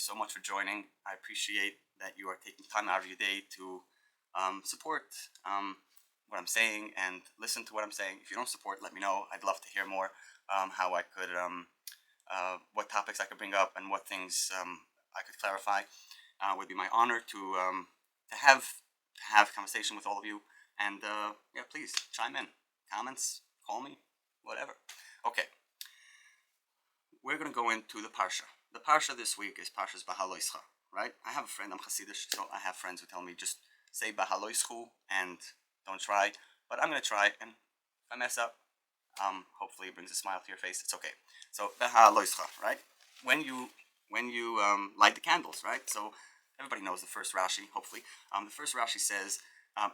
you so much for joining. I appreciate that you are taking time out of your day to support what I'm saying and listen to what I'm saying. If you don't support, let me know. I'd love to hear more how I could, what topics I could bring up and what things I could clarify. It would be my honor to have conversation with all of you. And yeah, please chime in, comments, call me, whatever. Okay, we're gonna go into the parsha. The parsha this week is Parshat Bahaalotecha, right? I have a friend, I'm Hasidish, so I have friends who tell me just say Bahaalotecha and don't try. But I'm gonna try, and if I mess up, hopefully it brings a smile to your face. It's okay. So Bahaalotecha, right? When you light the candles, right? So everybody knows the first Rashi. Hopefully, the first Rashi says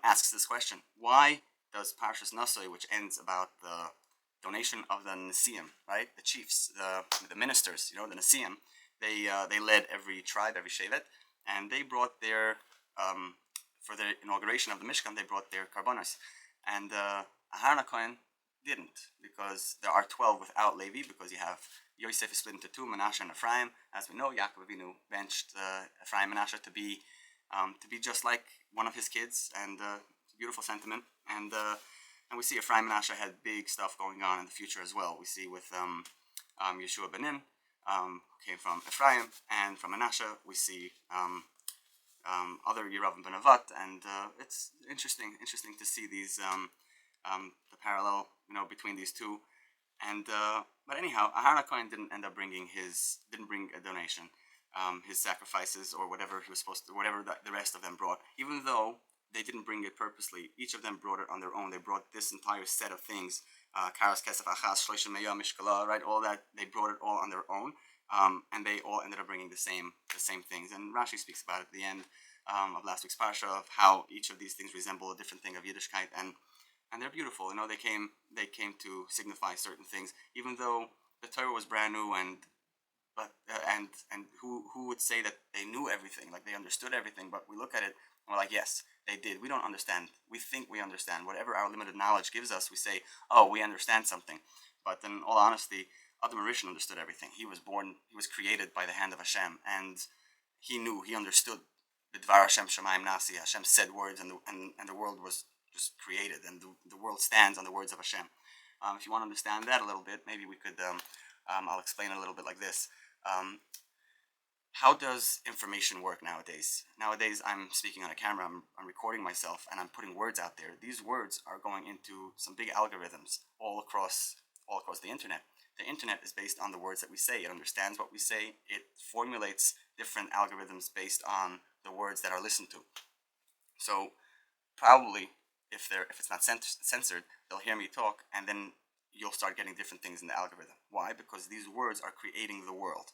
asks this question: why does Parshas Nasoi, which ends about the donation of the Nesiim, right? The chiefs, the ministers, the Nesiim, they led every tribe, every shevet, and they brought their for the inauguration of the Mishkan, they brought their karbonos, and Aharon HaKohen didn't, because there are 12 without Levi, because you have Yosef is split into two, Menashe and Ephraim. As we know, Yaakov Avinu benched Ephraim and Menashe to be just like one of his kids, and beautiful sentiment. And we see Ephraim and Menashe had big stuff going on in the future as well. We see with Yeshua Benin, came from Ephraim, and from Menashe we see other Yeravim ben Avat, and it's interesting to see these the parallel between these two. And but anyhow, Aharon HaKohen didn't end up bringing a donation, his sacrifices or whatever he was supposed to, whatever the rest of them brought. Even though they didn't bring it purposely, each of them brought it on their own. They brought this entire set of things, karas, kesef, achas, shloshim meya, mishkala, right? All that, they brought it all on their own, and they all ended up bringing the same things. And Rashi speaks about it at the end of last week's parsha, of how each of these things resemble a different thing of Yiddishkeit, and they're beautiful. They came to signify certain things, even though the Torah was brand new, and who would say that they knew everything, like they understood everything? But we look at it and we're like, yes, they did. We don't understand. We think we understand. Whatever our limited knowledge gives us, we say, oh, we understand something. But in all honesty, Adam HaRishon understood everything. He was created by the hand of Hashem, and he knew, he understood. B'dvar Hashem Shemayim Nasi. Hashem said words, and the world was just created, and the world stands on the words of Hashem. If you want to understand that a little bit, maybe we could, I'll explain it a little bit like this. How does information work nowadays? Nowadays, I'm speaking on a camera, I'm recording myself, and I'm putting words out there. These words are going into some big algorithms all across the internet. The internet is based on the words that we say. It understands what we say. It formulates different algorithms based on the words that are listened to. So probably, if it's not censored, they'll hear me talk, and then you'll start getting different things in the algorithm. Why? Because these words are creating the world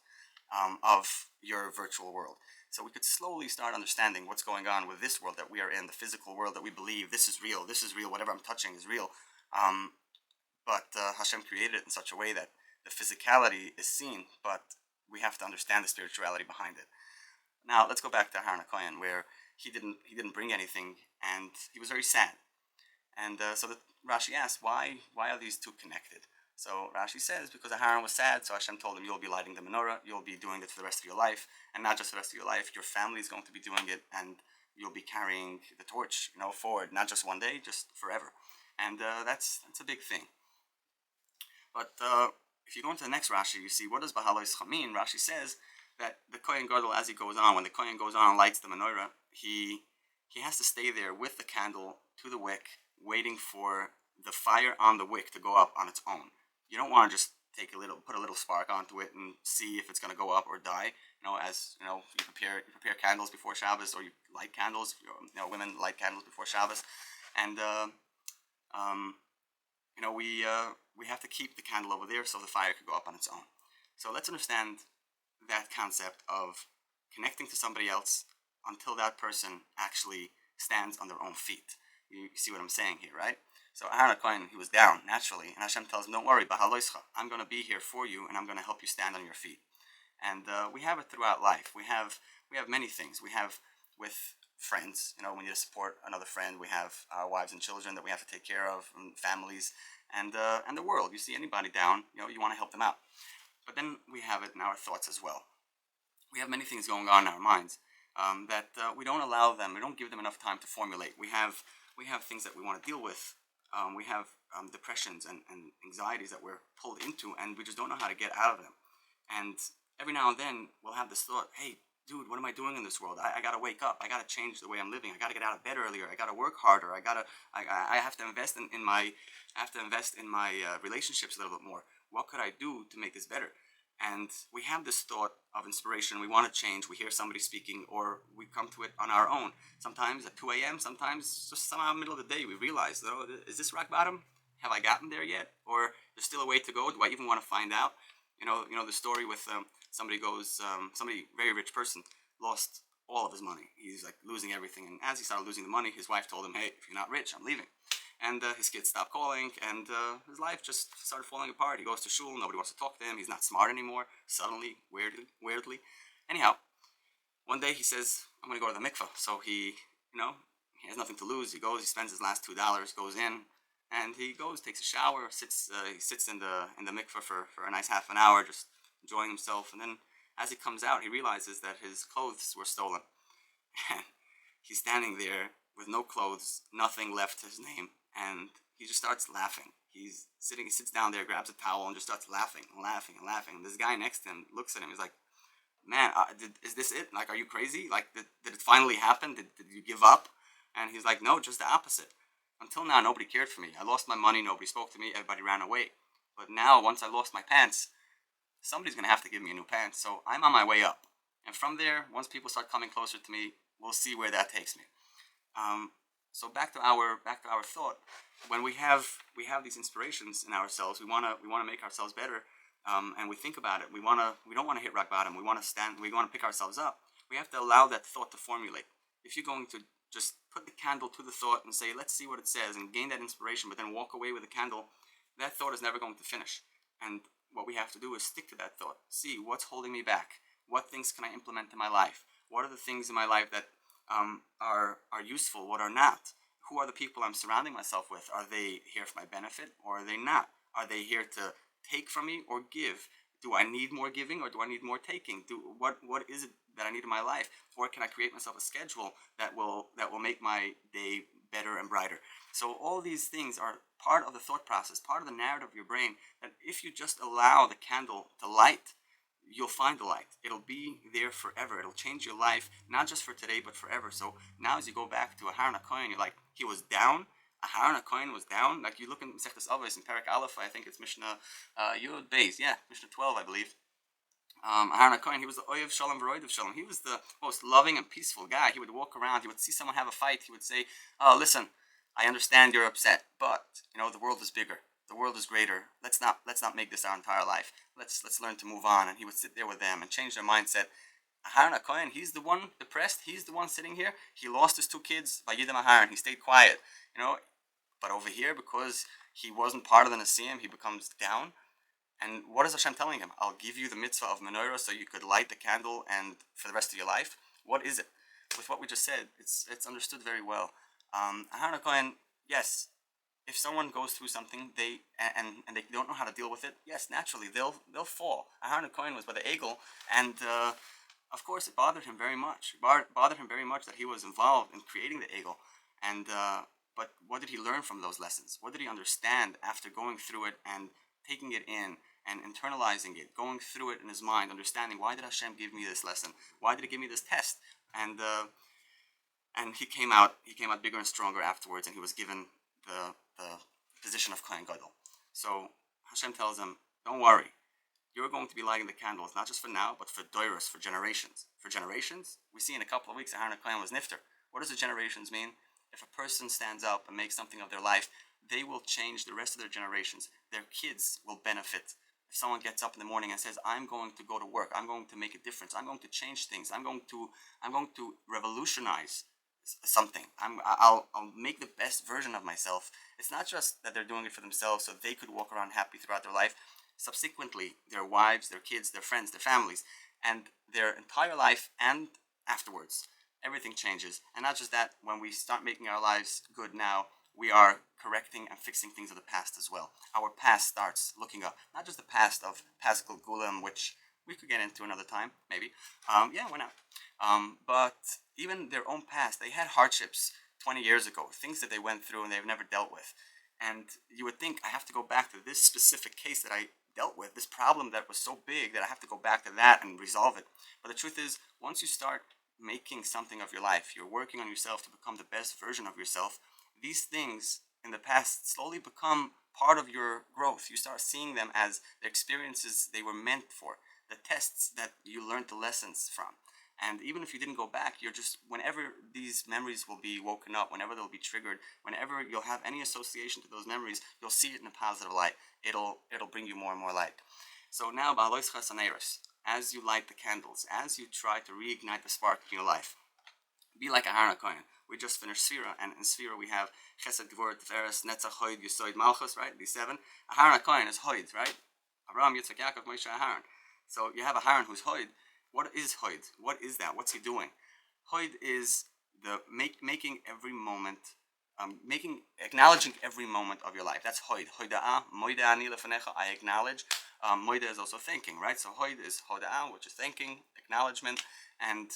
of your virtual world. So we could slowly start understanding what's going on with this world that we are in, the physical world that we believe this is real, whatever I'm touching is real. But Hashem created it in such a way that the physicality is seen, but we have to understand the spirituality behind it. Now let's go back to Aharon HaKohen, where he didn't bring anything, and he was very sad. And so the Rashi asks, why are these two connected? So Rashi says, because Aharon was sad, so Hashem told him, you'll be lighting the menorah, you'll be doing it for the rest of your life, and not just for the rest of your life, your family is going to be doing it, and you'll be carrying the torch, forward, not just one day, just forever. And that's a big thing. But if you go into the next Rashi, you see, what does Bahaalotecha mean? Rashi says that the Kohen Gadol, as he goes on, when the Kohen goes on and lights the menorah, he has to stay there with the candle to the wick, waiting for the fire on the wick to go up on its own. You don't want to just put a little spark onto it and see if it's going to go up or die. As you prepare candles before Shabbos, or you light candles. Women light candles before Shabbos, and we have to keep the candle over there so the fire could go up on its own. So let's understand that concept of connecting to somebody else until that person actually stands on their own feet. You see what I'm saying here, right? So Aharon HaKohen, he was down naturally, and Hashem tells him, don't worry, Bahaalotecha, I'm going to be here for you, and I'm going to help you stand on your feet. And we have it throughout life. We have many things. We have with friends, we need to support another friend. We have our wives and children that we have to take care of, and families, and the world. You see anybody down, you want to help them out. But then we have it in our thoughts as well. we have many things going on in our minds that we don't allow them. We don't give them enough time to formulate. We have things that we want to deal with. We have depressions and anxieties that we're pulled into, and we just don't know how to get out of them. And every now and then, we'll have this thought, hey, dude, what am I doing in this world? I gotta wake up. I gotta change the way I'm living. I gotta get out of bed earlier. I gotta work harder. I have to invest in my relationships a little bit more. What could I do to make this better? And we have this thought of inspiration. We want to change. We hear somebody speaking, or we come to it on our own. Sometimes at 2 a.m., sometimes just somehow in the middle of the day, we realize, oh, is this rock bottom? Have I gotten there yet? Or there's still a way to go? Do I even want to find out? The story with somebody very rich person lost all of his money. He's like losing everything. And as he started losing the money, his wife told him, hey, if you're not rich, I'm leaving. And his kids stopped calling, and his life just started falling apart. He goes to shul, nobody wants to talk to him. He's not smart anymore, suddenly, weirdly. Anyhow, one day he says, I'm going to go to the mikveh. So he has nothing to lose. He goes, he spends his last $2, goes in, and he goes, takes a shower, he sits in the mikveh for a nice half an hour, just enjoying himself. And then as he comes out, he realizes that his clothes were stolen. And he's standing there with no clothes, nothing left to his name, and he just starts laughing. He sits down there, grabs a towel, and just starts laughing and laughing and laughing. And this guy next to him looks at him. He's like, man, is this it? Like, are you crazy? Like, did it finally happen? Did you give up? And he's like, no, just the opposite. Until now, nobody cared for me. I lost my money. Nobody spoke to me. Everybody ran away. But now, once I lost my pants, somebody's going to have to give me a new pants. So I'm on my way up. And from there, once people start coming closer to me, we'll see where that takes me. So back to our thought. When we have these inspirations in ourselves, we wanna make ourselves better, and we think about it. We don't want to hit rock bottom. We want to stand. We want to pick ourselves up. We have to allow that thought to formulate. If you're going to just put the candle to the thought and say, let's see what it says, and gain that inspiration, but then walk away with the candle, that thought is never going to finish. And what we have to do is stick to that thought. See what's holding me back. What things can I implement in my life? What are the things in my life that are useful? What are not? Who are the people I'm surrounding myself with? Are they here for my benefit, or are they not? Are they here to take from me or give? Do I need more giving, or do I need more taking? What is it that I need in my life? Or can I create myself a schedule that will make my day better and brighter? So all these things are part of the thought process, part of the narrative of your brain, that if you just allow the candle to light, you'll find the light. It'll be there forever. It'll change your life, not just for today, but forever. So now as you go back to Aharon HaKohen, you're like, he was down. Aharon HaKohen was down. Like you look in Masechtas Avos in Perek Aleph, I think it's Mishnah Yud Beis, Mishnah 12, I believe. Aharon HaKohen, he was the Oyev Shalom V'Roidev Shalom. He was the most loving and peaceful guy. He would walk around. He would see someone have a fight. He would say, oh, listen, I understand you're upset, but the world is bigger. The world is greater. Let's not make this our entire life. Let's learn to move on. And he would sit there with them and change their mindset. Aharon HaKohen, he's the one depressed. He's the one sitting here. He lost his 2 kids by Yidam Aharon. He stayed quiet. But over here, because he wasn't part of the Nesiim, he becomes down. And what is Hashem telling him? I'll give you the mitzvah of menorah so you could light the candle and for the rest of your life. What is it? With what we just said, it's understood very well. Aharon HaKohen, yes, if someone goes through something, they don't know how to deal with it, yes, naturally they'll fall. Aharon HaKohen was by the Egel, and of course it bothered him very much. It bothered him very much that he was involved in creating the Egel, and but what did he learn from those lessons? What did he understand after going through it and taking it in and internalizing it, going through it in his mind, understanding, why did Hashem give me this lesson? Why did he give me this test? And he came out bigger and stronger afterwards, and he was given the position of Kohen Gadol. So Hashem tells him, don't worry, you're going to be lighting the candles, not just for now, but for doiros, for generations. For generations, we see in a couple of weeks, Aharon HaKohen was nifter. What does the generations mean? If a person stands up and makes something of their life, they will change the rest of their generations. Their kids will benefit. If someone gets up in the morning and says, I'm going to go to work, I'm going to make a difference, I'm going to change things, I'm going to revolutionize something. I'll make the best version of myself. It's not just that they're doing it for themselves so they could walk around happy throughout their life. Subsequently, their wives, their kids, their friends, their families, and their entire life and afterwards, everything changes. And not just that, when we start making our lives good now, we are correcting and fixing things of the past as well. Our past starts looking up. Not just the past of Paschal Gulam, which we could get into another time, maybe. Yeah, why not? But even their own past, they had hardships 20 years ago, things that they went through and they've never dealt with. And you would think, I have to go back to this specific case that I dealt with, this problem that was so big that I have to go back to that and resolve it. But the truth is, once you start making something of your life, you're working on yourself to become the best version of yourself, these things in the past slowly become part of your growth. You start seeing them as the experiences they were meant for, the tests that you learned the lessons from. And even if you didn't go back, you're just, whenever these memories will be woken up, whenever they'll be triggered, whenever you'll have any association to those memories, you'll see it in a positive light. It'll bring you more and more light. So now, as you light the candles, as you try to reignite the spark in your life, be like Aharon Cohen. We just finished Sphira, and in Sphira we have Chesed, Gvur, Tiferes, Netzach, Hoid, Yesod, Malchus, right? These seven. Aharon Cohen is Hoid, right? Abraham, Yitzchak, Yaakov, Moshe, Aharon. So you have Aharon who's Hoid. What is Hoid? What is that? What's he doing? Hoid is the making every moment, acknowledging every moment of your life. That's Hoid. Hoida'ah, Moida ani lefanecha, I acknowledge. Moida is also thinking, right? So Hoid is Hoda'ah, which is thinking, acknowledgement. And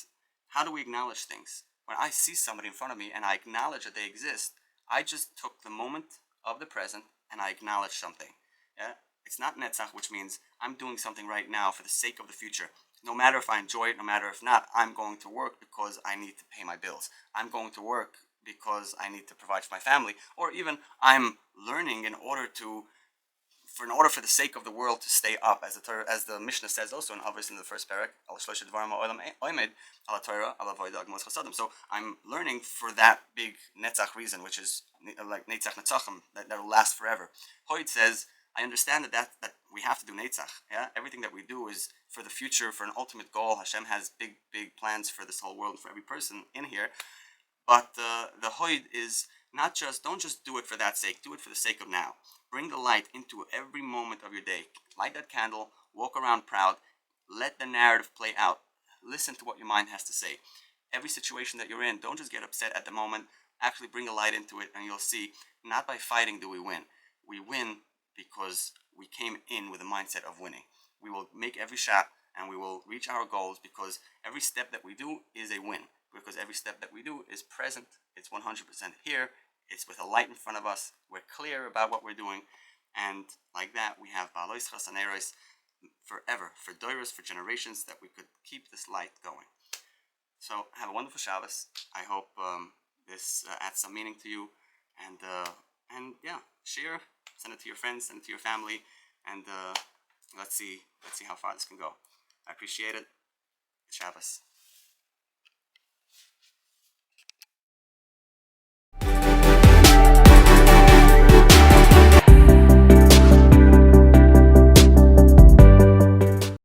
how do we acknowledge things? When I see somebody in front of me and I acknowledge that they exist, I just took the moment of the present and I acknowledge something. Yeah? It's not netzach, which means I'm doing something right now for the sake of the future. No matter if I enjoy it, no matter if not, I'm going to work because I need to pay my bills. I'm going to work because I need to provide for my family. Or even I'm learning in order for the sake of the world to stay up, as the Mishnah says also, and obviously in the first parak, so I'm learning for that big netzach reason, which is like netzach netzachim, that will last forever. Hoyt says, I understand that we have to do netzach. Yeah, everything that we do is for the future, for an ultimate goal. Hashem has big plans for this whole world and for every person in here. But the hoid is don't just do it for that sake. Do it for the sake of now. Bring the light into every moment of your day. Light that candle. Walk around proud. Let the narrative play out. Listen to what your mind has to say. Every situation that you're in, don't just get upset at the moment. Actually bring a light into it, and you'll see, not by fighting do we win. We win because we came in with a mindset of winning. We will make every shot, and we will reach our goals because every step that we do is a win. Because every step that we do is present. It's 100% here. It's with a light in front of us. We're clear about what we're doing. And like that, we have Bahaalotecha and Eros forever, for doiros, for generations, that we could keep this light going. So have a wonderful Shabbos. I hope this adds some meaning to you. And yeah, share, send it to your friends, send it to your family, and let's see how far this can go. I appreciate it. Shabbos.